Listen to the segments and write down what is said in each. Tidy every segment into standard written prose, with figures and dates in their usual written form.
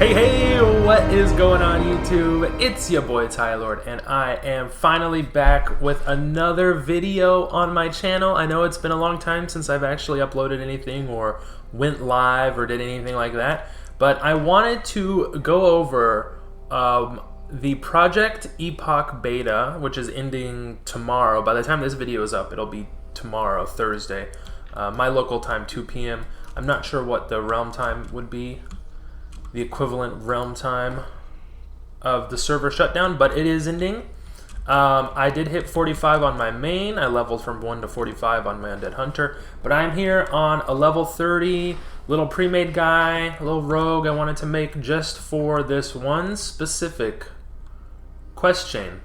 Hey, what is going on YouTube? It's your boy Tylord, and I am finally back with another video on my channel. I know it's been a long time since I've actually uploaded anything or went live or did anything like that, but I wanted to go over the Project Epoch Beta, which is ending tomorrow. By the time this video is up, it'll be tomorrow, Thursday, my local time, 2 p.m. I'm not sure what the realm time would be, the equivalent realm time of the server shutdown, but it is ending. I did hit 45 on my main. I leveled from 1 to 45 on my Undead Hunter, but I'm here on a level 30 little pre-made guy, a little rogue I wanted to make just for this one specific quest chain.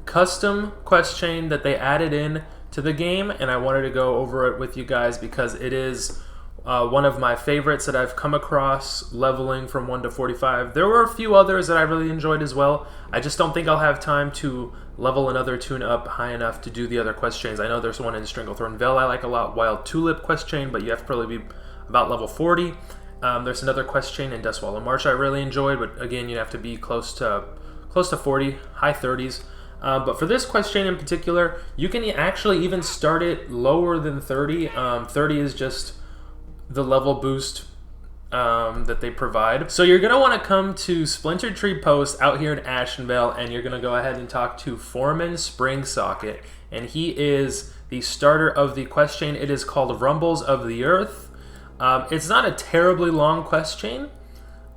Custom quest chain that they added in to the game, and I wanted to go over it with you guys because it is one of my favorites that I've come across leveling from 1 to 45. There were a few others that I really enjoyed as well. I just don't think I'll have time to level another tune-up high enough to do the other quest chains. I know there's one in Stranglethorn Vale I like a lot, Wild Tulip quest chain, but you have to probably be about level 40. There's another quest chain in Deathswallow March I really enjoyed, but again, you have to be close to 40, high 30s. But for this quest chain in particular, you can actually even start it lower than 30. 30 is just the level boost that they provide. So you're going to want to come to Splinter Tree Post out here in Ashenvale, and you're going to go ahead and talk to Foreman Spring Socket, and he is the starter of the quest chain. It is called Rumbles of the Earth. It's not a terribly long quest chain,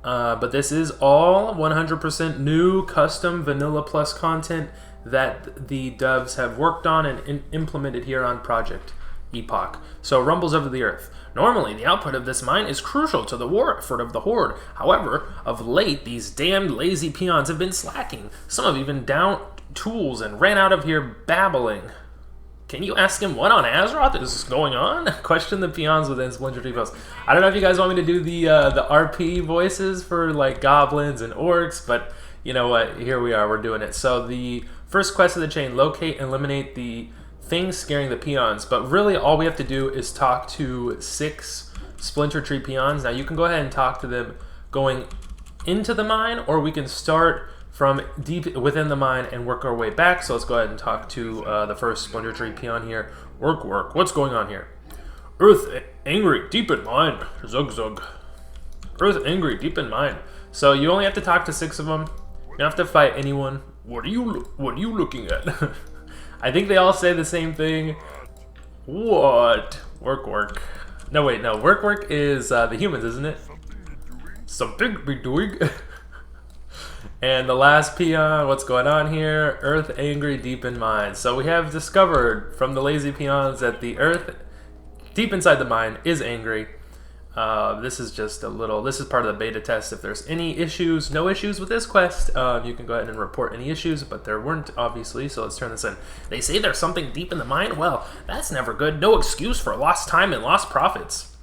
but this is all 100% new custom vanilla plus content that the devs have worked on and implemented here on Project Epoch. So Rumbles of the Earth. Normally, the output of this mine is crucial to the war effort of the Horde. However, of late, these damned lazy peons have been slacking. Some have even downed tools and ran out of here babbling. Can you ask him what on Azeroth is going on? Question the peons within Splinter Tree Post. I don't know if you guys want me to do the RP voices for like goblins and orcs, but you know what? Here we are. We're doing it. So the first quest of the chain: locate and eliminate the things scaring the peons. But really all we have to do is talk to 6 Splinter Tree peons. Now you can go ahead and talk to them going into the mine, or we can start from deep within the mine and work our way back. So let's go ahead and talk to the first Splinter Tree peon here. Work, what's going on here? Earth angry, deep in mine. Zug. Earth angry, deep in mine. So you only have to talk to 6 of them. You don't have to fight anyone. What are you looking at? I think they all say the same thing. What? Work. No, wait, no. Work is the humans, isn't it? Something be doing. And the last peon, what's going on here? Earth angry, deep in mine. So we have discovered from the lazy peons that the earth deep inside the mine is angry. This is just this is part of the beta test. If there's any issues, no issues with this quest, you can go ahead and report any issues, but there weren't, obviously, so let's turn this in. They say there's something deep in the mine? Well, that's never good. No excuse for lost time and lost profits.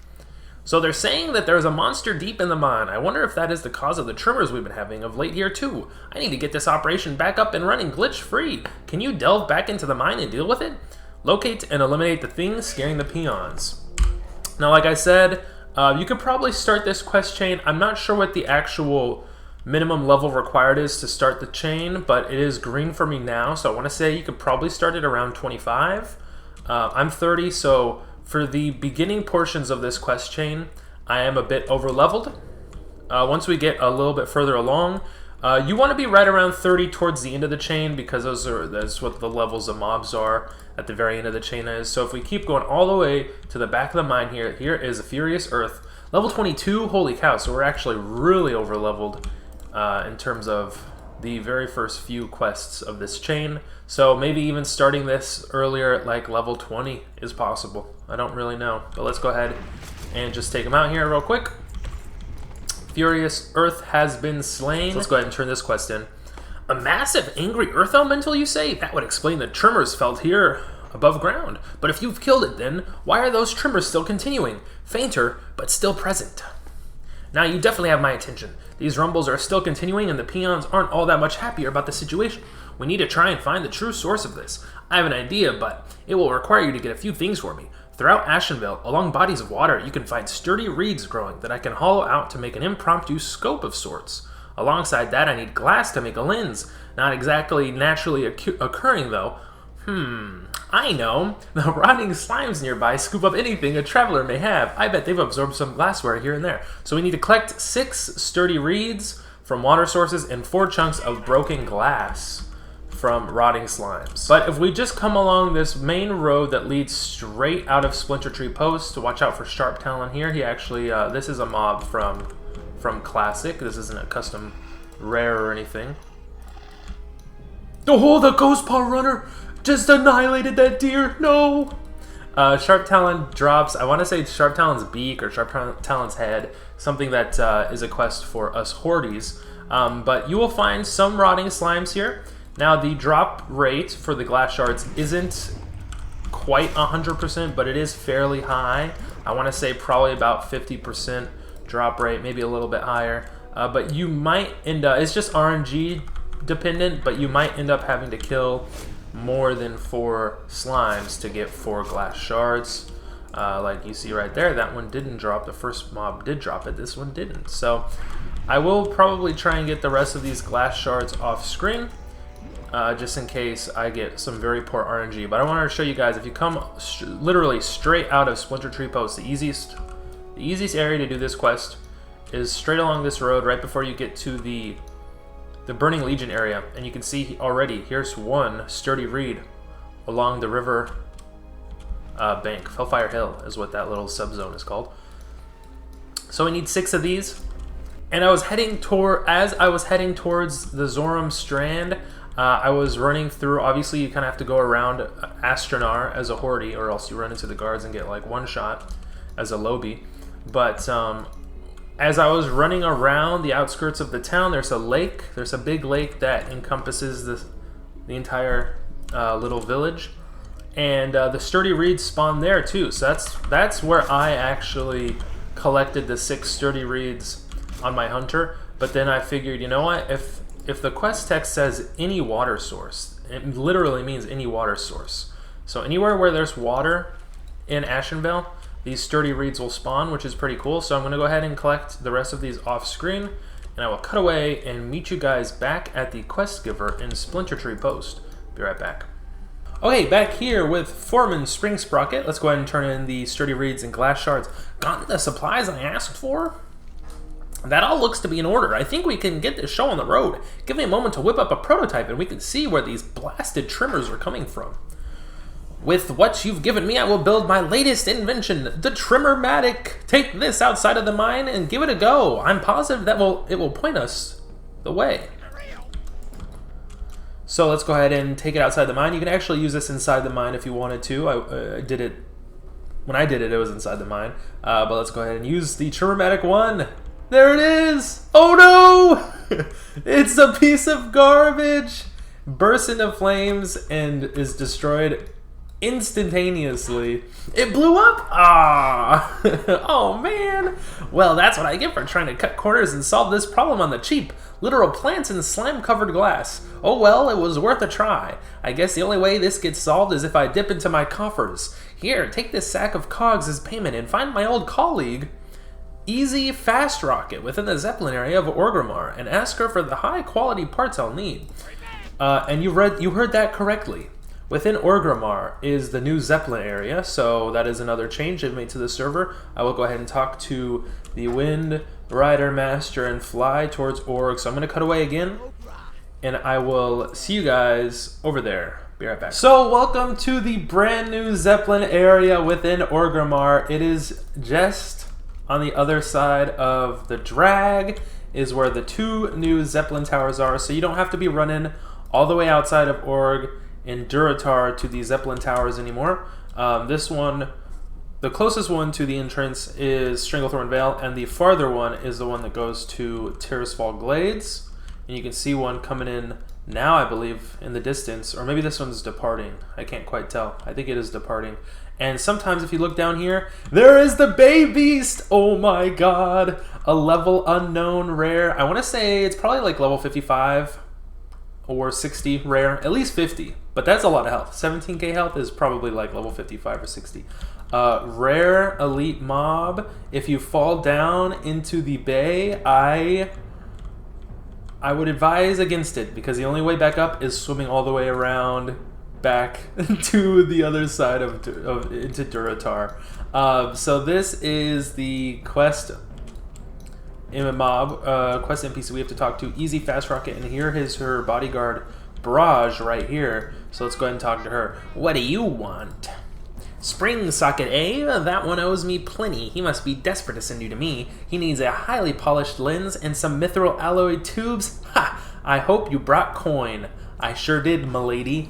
So they're saying that there's a monster deep in the mine. I wonder if that is the cause of the tremors we've been having of late here, too. I need to get this operation back up and running glitch-free. Can you delve back into the mine and deal with it? Locate and eliminate the things scaring the peons. Now, like I said, you could probably start this quest chain. I'm not sure what the actual minimum level required is to start the chain, but it is green for me now, so I want to say you could probably start it around 25. I'm 30, so for the beginning portions of this quest chain, I am a bit over leveled. Once we get a little bit further along, you want to be right around 30 towards the end of the chain, because that's what the levels of mobs are at the very end of the chain is. So if we keep going all the way to the back of the mine here is a Furious Earth. Level 22, holy cow, so we're actually really over leveled in terms of the very first few quests of this chain. So maybe even starting this earlier at like level 20 is possible. I don't really know, but let's go ahead and just take them out here real quick. Furious Earth has been slain. Let's go ahead and turn this quest in. A massive angry Earth Elemental, you say? That would explain the tremors felt here above ground. But if you've killed it then, why are those tremors still continuing? Fainter, but still present. Now you definitely have my attention. These rumbles are still continuing and the peons aren't all that much happier about the situation. We need to try and find the true source of this. I have an idea, but it will require you to get a few things for me. Throughout Ashenvale, along bodies of water, you can find sturdy reeds growing that I can hollow out to make an impromptu scope of sorts. Alongside that, I need glass to make a lens. Not exactly naturally occurring, though. I know. The rotting slimes nearby scoop up anything a traveler may have. I bet they've absorbed some glassware here and there. So we need to collect 6 sturdy reeds from water sources and 4 chunks of broken glass from rotting slimes. But if we just come along this main road that leads straight out of Splinter Tree Post, to watch out for Sharp Talon here. He actually, this is a mob from Classic. This isn't a custom rare or anything. Oh, the Ghost Paw Runner just annihilated that deer. No. Sharp Talon drops, I want to say Sharp Talon's beak or Sharp Talon's head, something that is a quest for us Hordes. But you will find some rotting slimes here. Now, the drop rate for the glass shards isn't quite 100%, but it is fairly high. I want to say probably about 50% drop rate, maybe a little bit higher. But you might end up, it's just RNG dependent, but you might end up having to kill more than 4 slimes to get 4 glass shards. Like you see right there, that one didn't drop. The first mob did drop it, this one didn't. So I will probably try and get the rest of these glass shards off screen, just in case I get some very poor RNG. But I wanted to show you guys, if you come literally straight out of Splinter Tree Post, the easiest area to do this quest is straight along this road right before you get to the Burning Legion area. And you can see already, here's 1 sturdy reed along the river bank. Hellfire Hill is what that little subzone is called. So we need 6 of these. And as I was heading towards the Zoram Strand, I was running through, obviously you kind of have to go around Astronar as a Horde, or else you run into the guards and get like 1 shot as a Lobby. But as I was running around the outskirts of the town, there's a lake. There's a big lake that encompasses the entire little village. And the sturdy reeds spawn there too. So that's where I actually collected the 6 sturdy reeds on my hunter. But then I figured, you know what, if the quest text says any water source, it literally means any water source. So anywhere where there's water in Ashenvale, these sturdy reeds will spawn, which is pretty cool. So I'm going to go ahead and collect the rest of these off screen, and I will cut away and meet you guys back at the quest giver in Splinter Tree Post. Be right back. Okay, back here with Foreman Spring Sprocket. Let's go ahead and turn in the sturdy reeds and glass shards. Gotten the supplies I asked for? That all looks to be in order. I think we can get this show on the road. Give me a moment to whip up a prototype and we can see where these blasted trimmers are coming from. With what you've given me, I will build my latest invention, the Trimmer-matic. Take this outside of the mine and give it a go. I'm positive that it will point us the way. So let's go ahead and take it outside the mine. You can actually use this inside the mine if you wanted to. I did it, when I did it, it was inside the mine. But let's go ahead and use the Trimmer-matic 1. There it is! Oh no! It's a piece of garbage! Bursts into flames and is destroyed instantaneously. It blew up? Ah! Oh man! Well, that's what I get for trying to cut corners and solve this problem on the cheap. Literal plants in slime-covered glass. Oh well, it was worth a try. I guess the only way this gets solved is if I dip into my coffers. Here, take this sack of cogs as payment and find my old colleague, Easy Fast Rocket, within the Zeppelin area of Orgrimmar, and ask her for the high-quality parts I'll need. And you heard that correctly. Within Orgrimmar is the new Zeppelin area, so that is another change they've made to the server. I will go ahead and talk to the Wind Rider Master and fly towards Org. So I'm going to cut away again, and I will see you guys over there. Be right back. So welcome to the brand new Zeppelin area within Orgrimmar. It is just on the other side of the drag is where the 2 new Zeppelin towers are, so you don't have to be running all the way outside of Org in Durotar to the Zeppelin towers anymore. This one, the closest one to the entrance is Stranglethorn Vale, and the farther one is the one that goes to Tirisfal Glades. And you can see one coming in now, I believe, in the distance, or maybe this one's departing. I can't quite tell. I think it is departing. And sometimes if you look down here, there is the Bay Beast! Oh my god! A level unknown rare. I want to say it's probably like level 55 or 60 rare, at least 50. But that's a lot of health. 17k health is probably like level 55 or 60. Rare elite mob. If you fall down into the bay, I would advise against it, because the only way back up is swimming all the way around back to the other side of into Duratar. So this is the quest mob, quest NPC we have to talk to. Easy Fast Rocket, and here is her bodyguard Barrage right here. So let's go ahead and talk to her. What do you want? Spring Socket, eh? That one owes me plenty. He must be desperate to send you to me. He needs a highly polished lens and some mithril alloy tubes. Ha! I hope you brought coin. I sure did, m'lady.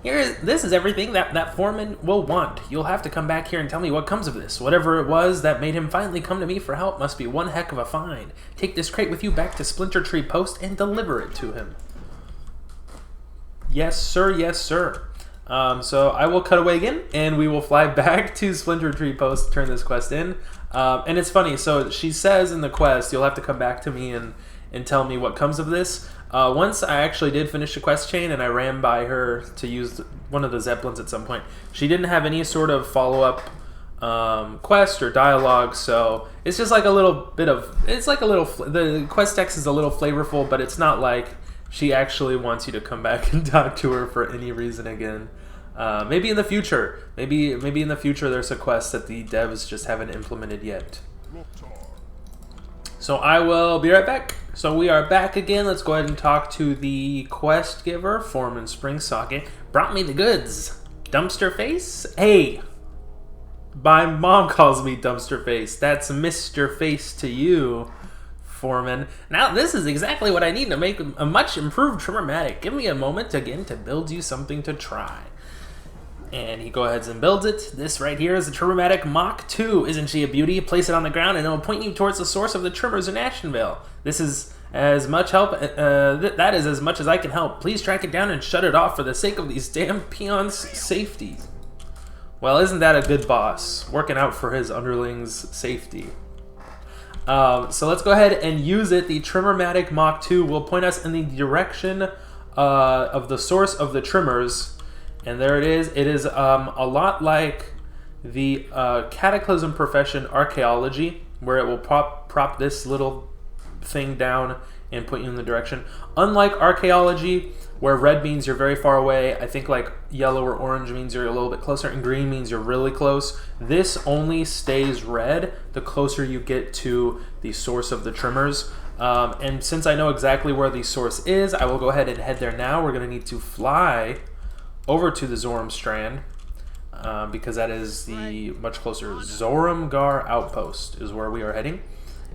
This is everything that Foreman will want. You'll have to come back here and tell me what comes of this. Whatever it was that made him finally come to me for help must be one heck of a find. Take this crate with you back to Splinter Tree Post and deliver it to him. Yes, sir. Yes, sir. So I will cut away again, and we will fly back to Splinter Tree Post to turn this quest in. And it's funny, so she says in the quest, you'll have to come back to me and tell me what comes of this. Once I actually did finish the quest chain, and I ran by her to use one of the Zeppelins at some point. She didn't have any sort of follow-up quest or dialogue, so it's just like a little bit of... It's like a little... The quest text is a little flavorful, but it's not like she actually wants you to come back and talk to her for any reason again. Maybe in the future. Maybe in the future there's a quest that the devs just haven't implemented yet. So I will be right back. So we are back again. Let's go ahead and talk to the quest giver, Foreman Spring Socket. Brought me the goods. Dumpster Face? Hey! My mom calls me Dumpster Face. That's Mr. Face to you, Foreman. Now this is exactly what I need to make a much improved Trimmermatic. Give me a moment again to build you something to try. And he goes ahead and builds it. This right here is the Trimmermatic Mach 2. Isn't she a beauty? Place it on the ground and it will point you towards the source of the trimmers in Ashenvale. This is as much help. That is as much as I can help. Please track it down and shut it off for the sake of these damn peons' safety. Well, isn't that a good boss? Working out for his underlings' safety. So let's go ahead and use it. The Trimmermatic Mach 2 will point us in the direction of the source of the trimmers. And there it is. It is a lot like the Cataclysm Profession Archaeology, where it will prop this little thing down and put you in the direction. Unlike Archaeology, where red means you're very far away, I think like yellow or orange means you're a little bit closer, and green means you're really close. This only stays red the closer you get to the source of the trimmers. And since I know exactly where the source is, I will go ahead and head there now. We're going to need to fly over to the Zoram Strand, because that is the much closer. Zoramgar Outpost is where we are heading.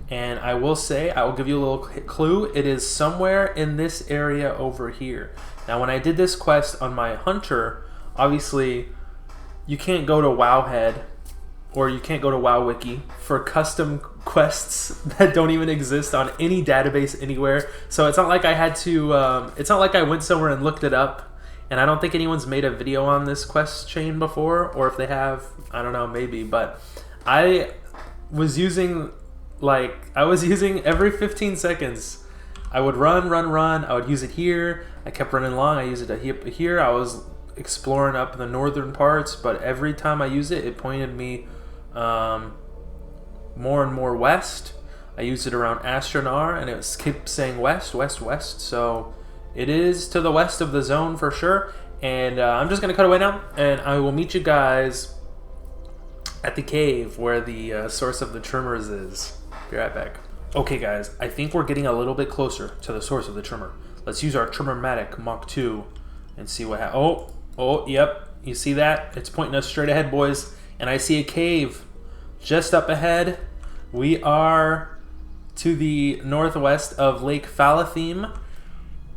And I will say, I will give you a little clue. It is somewhere in this area over here. Now, when I did this quest on my Hunter, obviously, you can't go to Wowhead, or you can't go to WoWWiki for custom quests that don't even exist on any database anywhere. So it's not like I had to, it's not like I went somewhere and looked it up. And I don't think anyone's made a video on this quest chain before, or if they have, I don't know, maybe. But I was using every 15 seconds. I would run. I would use it here. I kept running along. I used it here. I was exploring up the northern parts, but every time I used it, it pointed me more and more west. I used it around Astronar, and it kept saying west, west, west. So it is to the west of the zone for sure. And I'm just going to cut away now, and I will meet you guys at the cave where the source of the trimmers is. Be right back. Okay, guys, I think we're getting a little bit closer to the source of the trimmer. Let's use our Trimmermatic Mach 2 and see what happens. Oh, yep. You see that? It's pointing us straight ahead, boys. And I see a cave just up ahead. We are to the northwest of Lake Falatheme.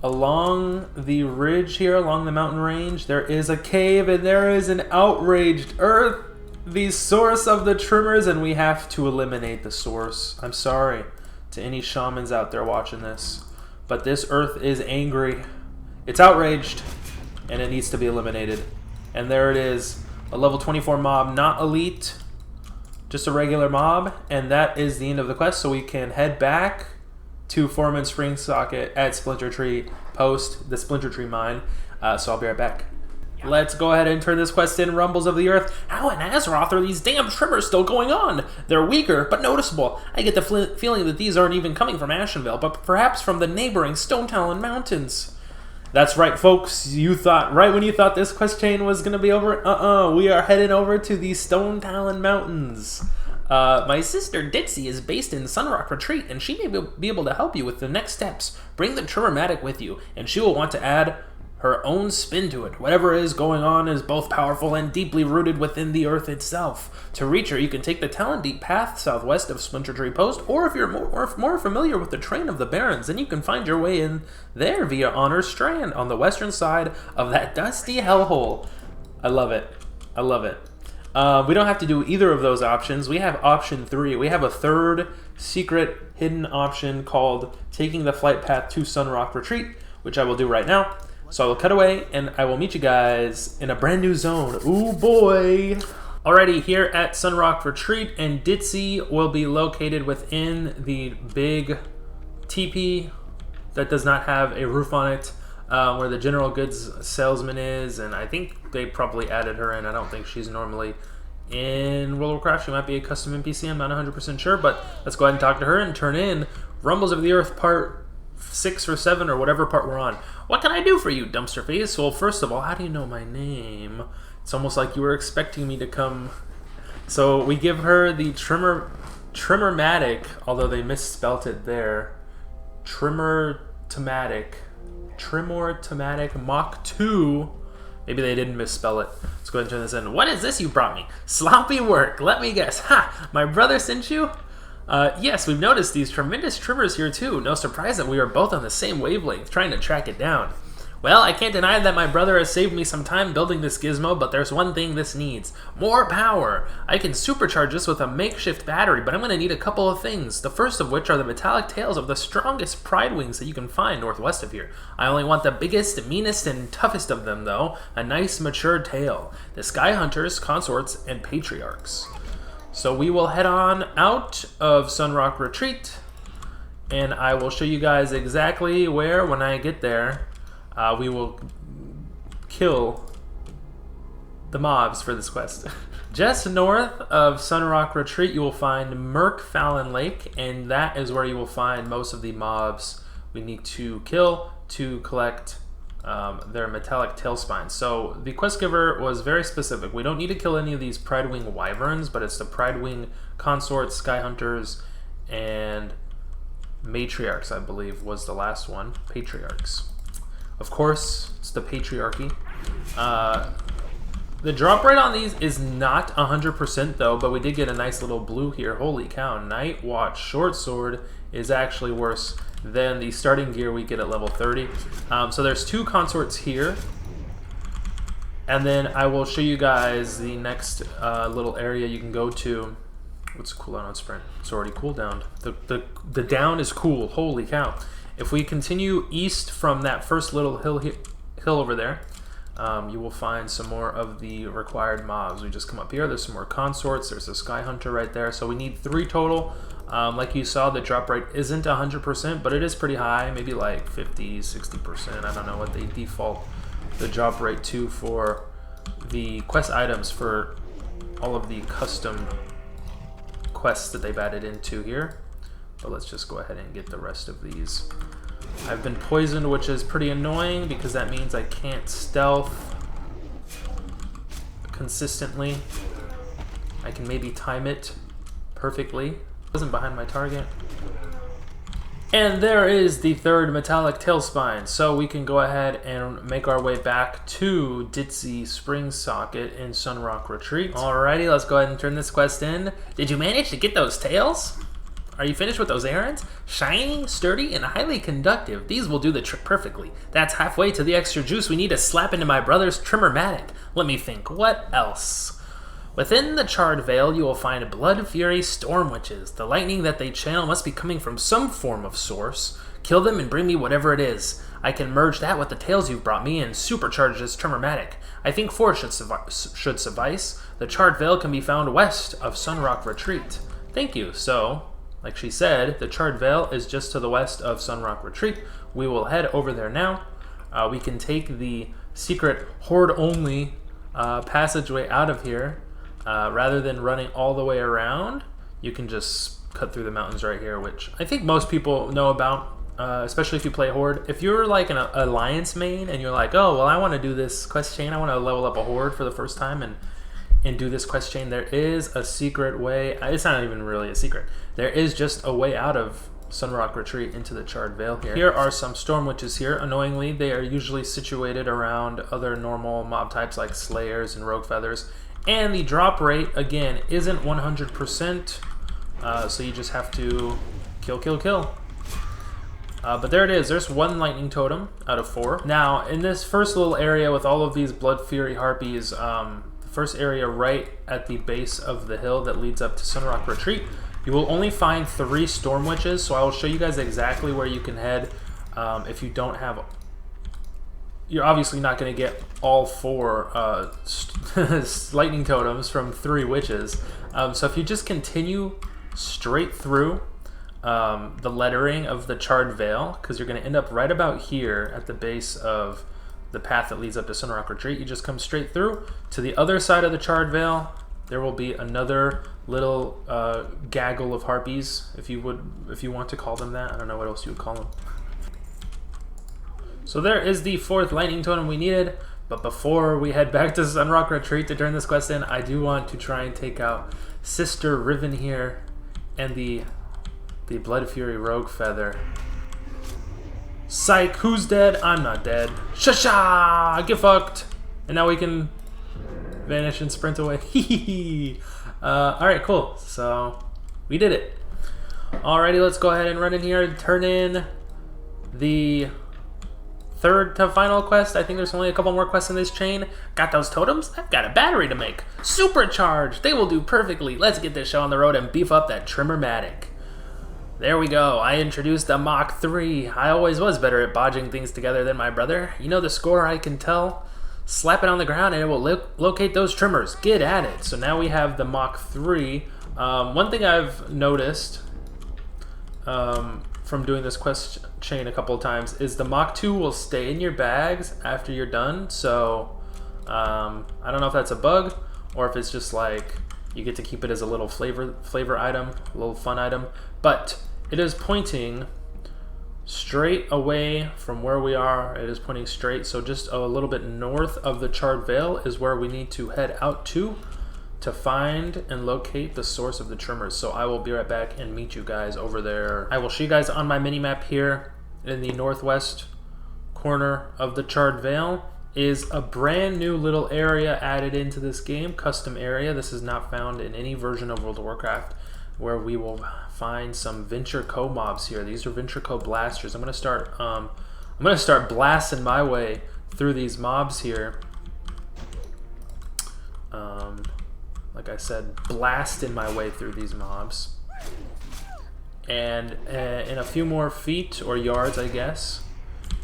Along the ridge here, along the mountain range, there is a cave, and there is an outraged earth, the source of the trimmers, and we have to eliminate the source. I'm sorry to any shamans out there watching this, but this earth is angry. It's outraged, and it needs to be eliminated. And there it is, a level 24 mob, not elite, just a regular mob, and that is the end of the quest, so we can head back to Foreman Spring Socket at Splinter Tree Post, the Splinter Tree Mine. So I'll be right back. Let's go ahead and turn this quest in. Rumbles of the Earth. How in Azeroth are these damn tremors still going on? They're weaker, but noticeable. I get the feeling that these aren't even coming from Ashenvale, but perhaps from the neighboring Stone Talon Mountains. That's right, folks. You thought, right when you thought this quest chain was going to be over, we are heading over to the Stone Talon Mountains. My sister Ditsy is based in Sunrock Retreat, and she may be able to help you with the next steps. Bring the Tremormatic with you, and she will want to add her own spin to it. Whatever is going on is both powerful and deeply rooted within the Earth itself. To reach her, you can take the Talon Deep path southwest of Splinter Tree Post, or if you're more familiar with the Train of the Barrens, then you can find your way in there via Honor Strand on the western side of that dusty hellhole. I love it. I love it. We don't have to do either of those options. We have option 3. We have a third secret hidden option called taking the flight path to Sunrock Retreat, which I will do right now. So I will cut away, and I will meet you guys in a brand new zone. Ooh, boy. Alrighty, here at Sunrock Retreat, and Ditsy will be located within the big teepee that does not have a roof on it, where the general goods salesman is, and I think they probably added her in. I don't think she's normally in World of Warcraft. She might be a custom NPC, I'm not 100% sure, but let's go ahead and talk to her and turn in Rumbles of the Earth Part 6 or 7 or whatever part we're on. What can I do for you, Dumpster Face? Well, first of all, how do you know my name? It's almost like you were expecting me to come. So we give her the Tremormatic, although they misspelt it there. Tremormatic Mach 2. Maybe they didn't misspell it. Let's go ahead and turn this in. What is this you brought me? Sloppy work. Let me guess. Ha! My brother sent you? Yes, we've noticed these tremendous tremors here too. No surprise that we are both on the same wavelength, trying to track it down. Well, I can't deny that my brother has saved me some time building this gizmo, but there's one thing this needs. More power! I can supercharge this with a makeshift battery, but I'm going to need a couple of things. The first of which are the metallic tails of the strongest pride wings that you can find northwest of here. I only want the biggest, meanest, and toughest of them, though. A nice, mature tail. The Sky Hunters, Consorts, and Patriarchs. So we will head on out of Sunrock Retreat, and I will show you guys exactly where, when I get there, we will kill the mobs for this quest. Just north of Sunrock Retreat, you will find Murkfallen Lake, and that is where you will find most of the mobs we need to kill to collect their metallic tail spines. So the quest giver was very specific. We don't need to kill any of these Pridewing Wyverns, but it's the Pridewing Consorts, Sky Hunters, and Matriarchs, I believe, was the last one. Patriarchs. Of course, it's the Patriarchy. The drop rate on these is not 100% though, but we did get a nice little blue here. Holy cow, Night Watch Short Sword is actually worse than the starting gear we get at level 30. So there's 2 consorts here. And then I will show you guys the next little area you can go to. What's cooldown on sprint? It's already cooldowned. The down is cool. Holy cow. If we continue east from that first little hill over there, you will find some more of the required mobs. We just come up here. There's some more consorts. There's a Sky Hunter right there. So we need 3 total. Like you saw, the drop rate isn't 100%, but it is pretty high. Maybe like 50, 60%. I don't know what they default the drop rate to for the quest items for all of the custom quests that they've added into here. But let's just go ahead and get the rest of these. I've been poisoned, which is pretty annoying because that means I can't stealth consistently. I can maybe time it perfectly. Wasn't behind my target. And there is the 3rd metallic tail spine. So we can go ahead and make our way back to Ditsy Spring Socket in Sunrock Retreat. Alrighty, let's go ahead and turn this quest in. Did you manage to get those tails? Are you finished with those errands? Shiny, sturdy, and highly conductive. These will do the trick perfectly. That's halfway to the extra juice we need to slap into my brother's Tremormatic. Let me think, what else? Within the Charred Vale, you will find Blood Fury Storm Witches. The lightning that they channel must be coming from some form of source. Kill them and bring me whatever it is. I can merge that with the tails you've brought me and supercharge this Tremormatic. I think 4 should suffice. The Charred Vale can be found west of Sunrock Retreat. Thank you. So, like she said, the Charred Vale is just to the west of Sunrock Retreat. We will head over there now. We can take the secret horde-only passageway out of here. Rather than running all the way around, you can just cut through the mountains right here, which I think most people know about, especially if you play Horde. If you're like an Alliance main and you're like, oh, well, I want to do this quest chain, I want to level up a Horde for the first time and do this quest chain, there is a secret way. It's not even really a secret. There is just a way out of Sunrock Retreat into the Charred Vale here. Here are some Storm Witches here. Annoyingly, they are usually situated around other normal mob types like Slayers and Rogue Feathers. And the drop rate, again, isn't 100%, so you just have to kill, kill, kill. But there it is. There's 1 lightning totem out of 4. Now, in this first little area with all of these Blood Fury Harpies, the first area right at the base of the hill that leads up to Sunrock Retreat, you will only find 3 Storm Witches, so I will show you guys exactly where you can head if you don't have... You're obviously not going to get all 4 lightning totems from 3 witches. So if you just continue straight through the lettering of the Charred Vale, because you're going to end up right about here at the base of the path that leads up to Sunrock Retreat, you just come straight through to the other side of the Charred Vale. There will be another little gaggle of harpies, if you want to call them that. I don't know what else you would call them. So there is the 4th lightning totem we needed, but before we head back to Sunrock Retreat to turn this quest in, I do want to try and take out Sister Riven here and the Blood Fury Rogue Feather. Psych, who's dead? I'm not dead. Shasha! Get fucked! And now we can vanish and sprint away. Hee Alright, cool. So, we did it. Alrighty, let's go ahead and run in here and turn in the 3rd to final quest. I think there's only a couple more quests in this chain. Got those totems? I've got a battery to make. Supercharged! They will do perfectly. Let's get this show on the road and beef up that Trimmer-matic. There we go. I introduced a Mach 3. I always was better at bodging things together than my brother. You know the score, I can tell. Slap it on the ground and it will locate those trimmers. Get at it. So now we have the Mach 3. One thing I've noticed from doing this quest chain a couple of times is the Mach 2 will stay in your bags after you're done. So I don't know if that's a bug or if it's just like you get to keep it as a little flavor item, a little fun item. But it is pointing straight away from where we are. It is pointing straight, so just a little bit north of the Charred Vale is where we need to head out to find and locate the source of the trimmers. So I will be right back and meet you guys over there. I will show you guys on my mini-map here in the northwest corner of the Charred Vale is a brand new little area added into this game, custom area. This is not found in any version of World of Warcraft, where we will find some Venture Co mobs here. These are Venture Co blasters. I'm gonna start blasting my way through these mobs here. Like I said, blasting my way through these mobs. And in a few more feet or yards, I guess,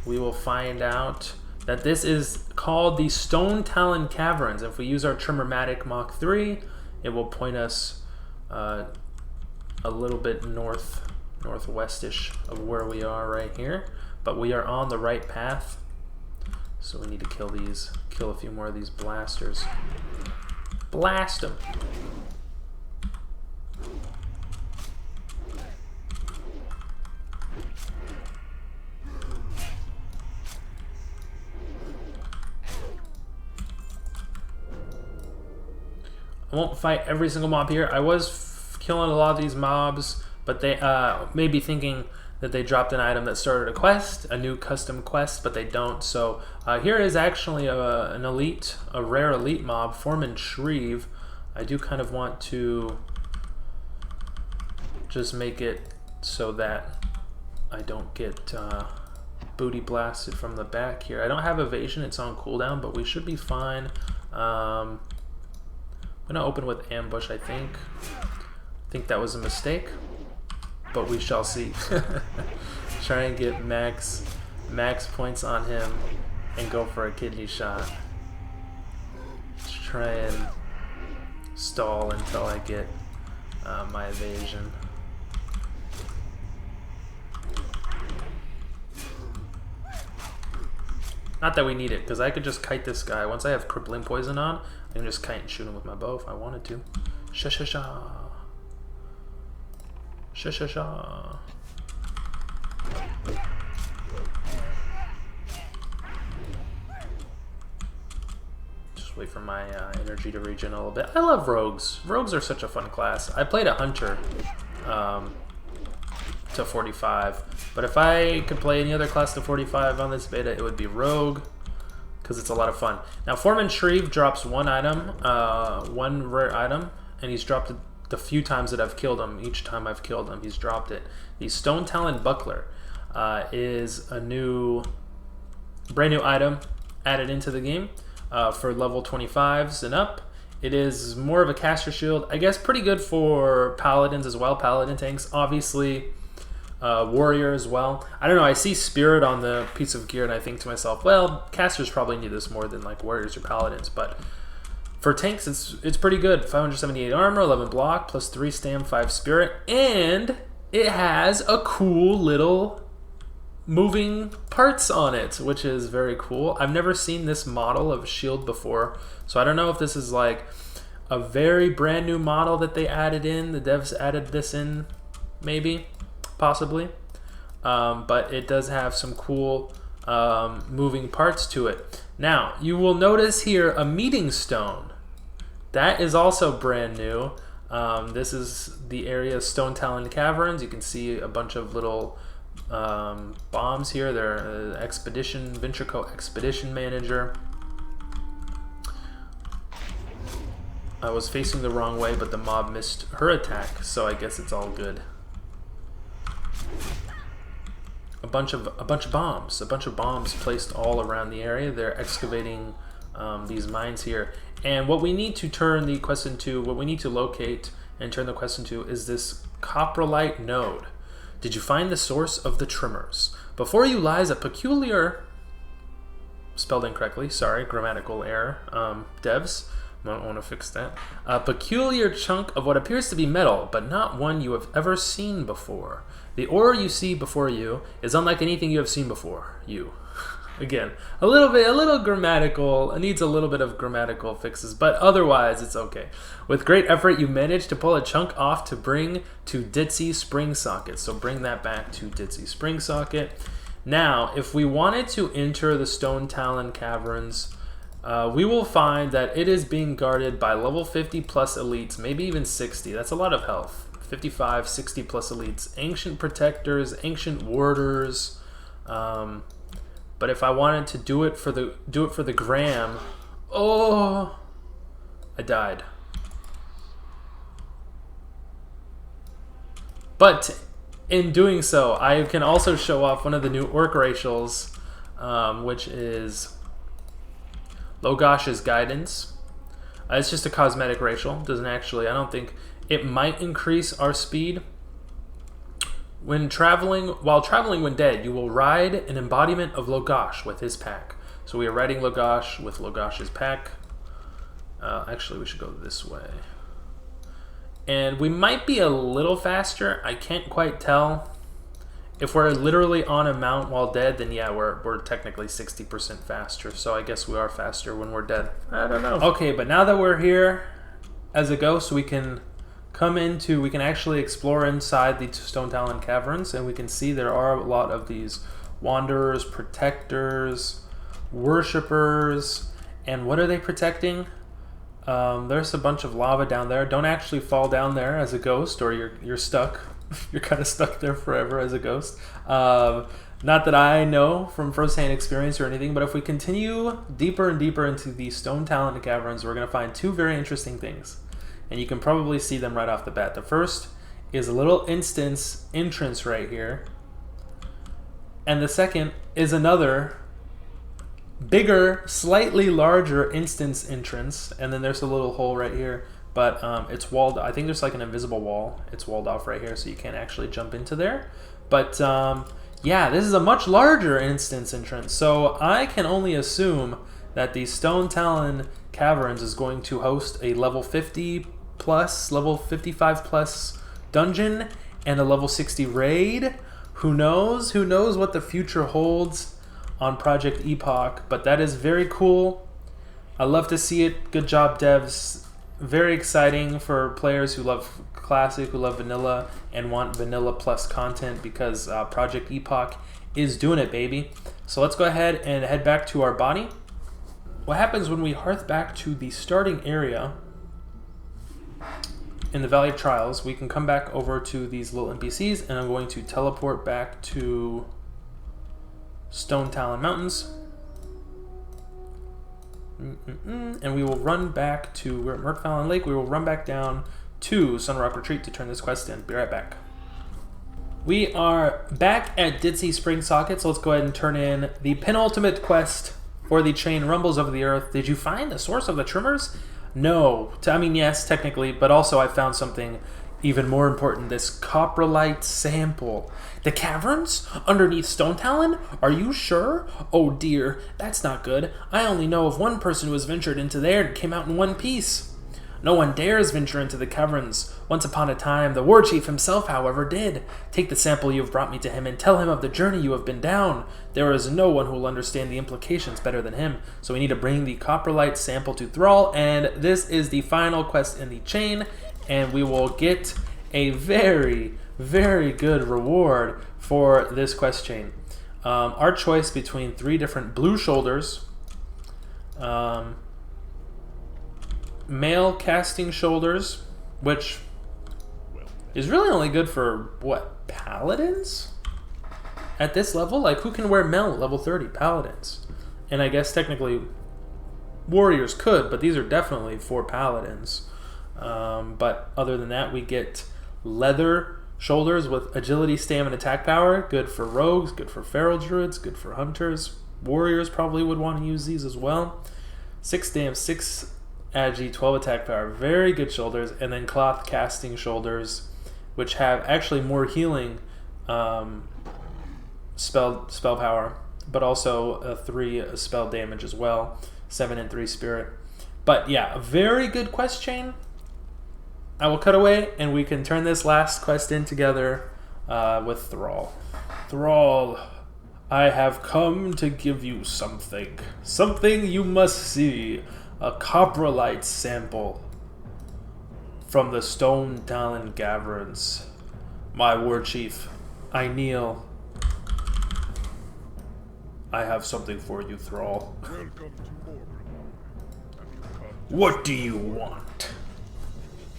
we will find out that this is called the Stone Talon Caverns. If we use our Trimmer-matic Mach 3, it will point us a little bit northwestish of where we are right here. But we are on the right path, so we need to kill a few more of these blasters. Blast them! I won't fight every single mob here. I was killing a lot of these mobs, but they may be thinking that they dropped an item that started a quest, a new custom quest, but they don't. So here is actually a rare elite mob, Foreman Shreev. I do kind of want to just make it so that I don't get booty blasted from the back here. I don't have evasion, it's on cooldown, but we should be fine. I'm gonna open with ambush, I think. I think that was a mistake, but we shall see. Try and get max points on him and go for a kidney shot. Let's try and stall until I get my evasion. Not that we need it, because I could just kite this guy. Once I have crippling poison on, I can just kite and shoot him with my bow if I wanted to. Sha-sha-sha. Sha-sha-sha. Just wait for my energy to regen a little bit. I love rogues. Rogues are such a fun class. I played a hunter to 45, but if I could play any other class to 45 on this beta, it would be rogue, because it's a lot of fun. Now, Foreman Shreev drops one item, one rare item, and he's dropped it the few times that I've killed him. Each time I've killed him, he's dropped it. The Stone Talon Buckler is a brand new item added into the game for level 25s and up. It is more of a caster shield, I guess, pretty good for paladins as well, paladin tanks, obviously. Warrior as well. I don't know, I see Spirit on the piece of gear and I think to myself, well, casters probably need this more than like warriors or paladins, but for tanks it's pretty good. 578 armor, 11 block, plus 3 stam, 5 spirit, and it has a cool little moving parts on it, which is very cool. I've never seen this model of shield before, so I don't know if this is like a very brand new model that they added in. The devs added this in, maybe. Possibly, but it does have some cool moving parts to it. Now, you will notice here a meeting stone. That is also brand new. This is the area of Stone Talon Caverns. You can see a bunch of little bombs here. They're Expedition, Ventureco Expedition Manager. I was facing the wrong way, but the mob missed her attack, so I guess it's all good. A bunch of bombs placed all around the area. They're excavating these mines here, and what we need to turn the quest into, what we need to locate and turn the quest into, is this coprolite node. Did you find the source of the tremors? Before you lies a peculiar, spelled incorrectly, sorry, grammatical error, devs might want to fix that. A peculiar chunk of what appears to be metal, but not one you have ever seen before. The ore you see before you is unlike anything you have seen before you. Again, a little grammatical, it needs a little bit of grammatical fixes, but otherwise it's okay. With great effort, you managed to pull a chunk off to bring to Ditzy Spring Socket. So bring that back to Ditzy Spring Socket. Now, if we wanted to enter the Stone Talon Caverns, we will find that it is being guarded by level 50 plus elites, maybe even 60. That's a lot of health. 55, 60 plus elites. Ancient protectors, ancient warders. But if I wanted to do it for the gram, oh, I died. But in doing so, I can also show off one of the new orc racials, which is Logosh's Guidance. It's just a cosmetic racial. Doesn't actually, I don't think, it might increase our speed. While traveling when dead, you will ride an embodiment of Logosh with his pack. So we are riding Logosh with Logosh's pack. Actually, we should go this way. And we might be a little faster. I can't quite tell. If we're literally on a mount while dead, then yeah, we're technically 60% faster. So I guess we are faster when we're dead. I don't know. Okay, but now that we're here as a ghost, we can we can actually explore inside the Stone Talon Caverns, and we can see there are a lot of these wanderers, protectors, worshippers, and what are they protecting? There's a bunch of lava down there. Don't actually fall down there as a ghost, or you're stuck. You're kind of stuck there forever as a ghost. Not that I know from first-hand experience or anything, but if we continue deeper and deeper into the Stone Talon Caverns, we're going to find two very interesting things. And you can probably see them right off the bat. The first is a little instance entrance right here. And the second is another bigger, slightly larger instance entrance. And then there's a little hole right here. But it's walled. I think there's like an invisible wall. It's walled off right here, so you can't actually jump into there. But yeah, this is a much larger instance entrance. So I can only assume that the Stone Talon Caverns is going to host a level 50 plus, level 55 plus dungeon and a level 60 raid. Who knows? Who knows what the future holds on Project Epoch, but that is very cool. I love to see it. Good job, devs. Very exciting for players who love Classic, who love Vanilla, and want Vanilla Plus content, because Project Epoch is doing it, baby. So let's go ahead and head back to our body. What happens when we hearth back to the starting area in the Valley of Trials, we can come back over to these little NPCs, and I'm going to teleport back to Stone Talon Mountains. And we will run back to, we're at Murkfallon Lake, we will run back down to Sunrock Retreat to turn this quest in. Be right back. We are back at Ditzy Spring Socket, so let's go ahead and turn in the penultimate quest for the chain Rumbles Over the Earth. Did you find the source of the Trimmers? No. I mean, yes, technically, but also I found something even more important, this coprolite sample. The caverns underneath Stone Talon? Are you sure? Oh dear, that's not good. I only know of one person who has ventured into there and came out in one piece. No one dares venture into the caverns. Once upon a time, the war chief himself, however, did. Take the sample you have brought me to him and tell him of the journey you have been down. There is no one who will understand the implications better than him, so we need to bring the coprolite sample to Thrall, and this is the final quest in the chain, and we will get a very, very good reward for this quest chain. Our choice between 3 different blue shoulders, male casting shoulders, which is really only good for, what, paladins? At this level? Like, who can wear male at level 30? Paladins. And I guess technically warriors could, but these are definitely for paladins. But other than that, we get leather shoulders with agility, stamina, attack power. Good for rogues, good for feral druids, good for hunters. Warriors probably would want to use these as well. 6 stam, 6 agi, 12 attack power. Very good shoulders. And then cloth casting shoulders, which have actually more healing spell power, but also a 3 spell damage as well. 7 and 3 spirit. But yeah, a very good quest chain. I will cut away and we can turn this last quest in together with Thrall. Thrall, I have come to give you something. Something you must see. A coprolite sample from the Stone Talon Caverns. My war chief, I kneel. I have something for you, Thrall. Welcome to Foreman. What do you want?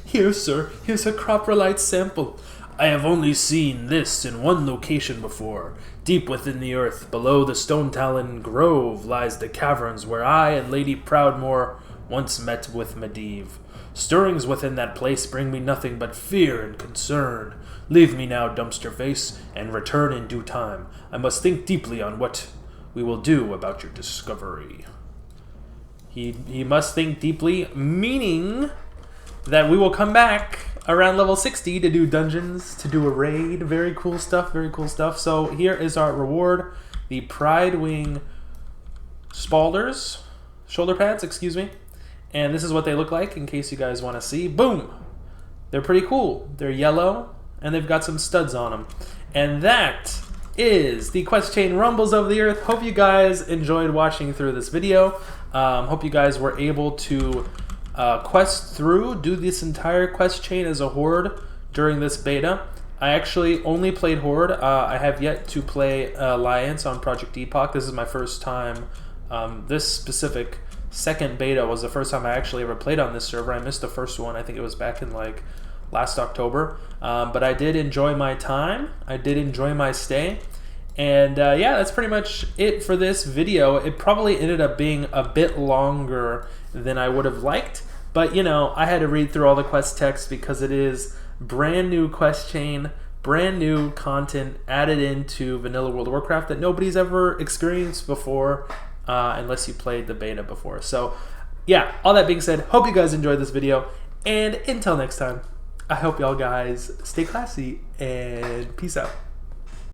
Here, sir, here's a coprolite sample. I have only seen this in one location before. Deep within the earth, below the Stone Talon Grove, lies the caverns where I and Lady Proudmoore once met with Medivh. Stirrings within that place bring me nothing but fear and concern. Leave me now, dumpster face, and return in due time. I must think deeply on what we will do about your discovery. He must think deeply, meaning that we will come back around level 60 to do dungeons, to do a raid. Very cool stuff, very cool stuff. So here is our reward. The Pride Wing Spalders, shoulder pads, excuse me. And this is what they look like in case you guys want to see. Boom! They're pretty cool. They're yellow and they've got some studs on them. And that is the quest chain Rumbles Over the Earth. Hope you guys enjoyed watching through this video. Hope you guys were able to quest through, do this entire quest chain as a horde during this beta. I actually only played horde. I have yet to play Alliance on Project Epoch. This is my first time. This specific second beta was the first time I actually ever played on this server. I missed the first one. I think it was back in like last October. But I did enjoy my time. I did enjoy my stay. And yeah, that's pretty much it for this video. It probably ended up being a bit longer than I would have liked. But, you know, I had to read through all the quest text because it is brand new quest chain, brand new content added into Vanilla World of Warcraft that nobody's ever experienced before unless you played the beta before. So, yeah, all that being said, hope you guys enjoyed this video. And until next time, I hope y'all guys stay classy and peace out.